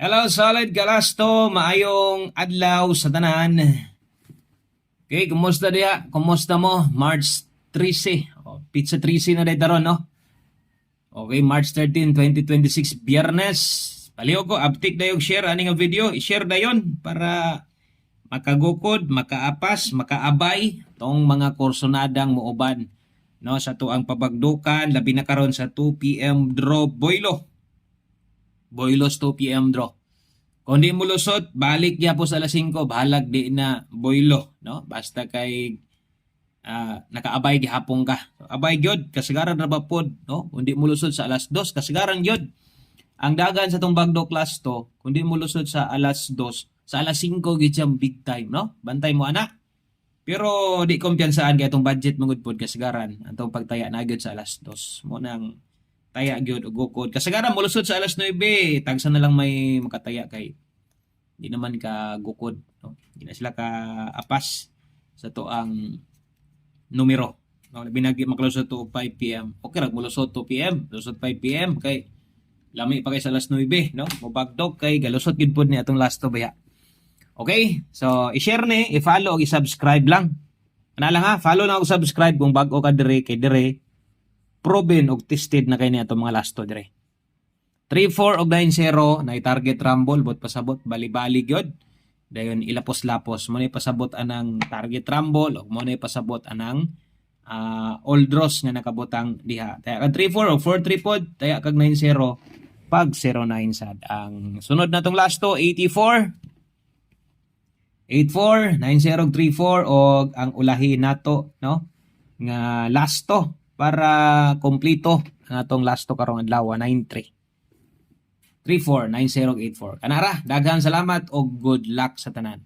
Hello, solid kalasto, maayong adlaw sa tanan. Okay, kumusta diya? Kumusta mo? March 13. Pizza 13 na dito ron, no? Okay, March 13, 2026, Biyernes. Palihog ko, uptick na yung share, ani nga video, i-share na yon para makagukod, makaapas, makaabay tong mga kursonadang muuban, no, sa tuang pabagdukan, labi na karon sa 2 p.m. draw Boylo. Boylos 2 p.m. draw. Kung di mo lusot, balik niya po sa alas 5, bahalag di na Boylo, no? Basta kay nakaabay gihapon ka. So, abay gyud kasagaran ra ba pod, no? Kung di mo lusot sa alas 2, kasagaran gyud. Ang dagan sa tong Bagdo class to, kung di mo lusot sa alas 2, sa alas 5 gyud siyang big time, no? Bantay mo ana. Pero di kumpiyansaan kay atong budget mangud pod kasagaran atong pagtaya na gyud sa alas 2. Mo nang taya gyud og gukod. Kasagaran mo lusot sa alas 9, tagsa na lang may makataya kay di naman ka gukod, no? Di na sila ka apas sa tuang numero, no? Binagi maklusot to 5 p.m. Okay ra mo lusot 2 p.m. lusot 5 p.m. kay lami pa kay sa alas 9, no? Mobagdog kay galusot gid pod ni atong last to baya. Okay, so i-share ni, i-follow ug i-subscribe lang. Ana lang ha, follow na ug subscribe kung bag-o ka dire kay dire proven og tested na kay ni atong mga last to dire. 3-4 og 9-0 na i-target rumble bot pasabot bali-bali gyud. Dayon ilapos-lapos mo ni pasabot anang target rumble ug mo ni pasabot anang all draws nga nakabutang diha. Taya kag 3-4 og 4-3 pod, taya kag 9-0 pag 0-9 sad. Ang sunod natong last to 84 8-4, 9-0, 3-4 og ang ulahi nato, no, nga last to para kompleto ang atong last to karong adlaw 9-3. 3-4, 9-0, 8-4. Kanara, daghan salamat og good luck sa tanan.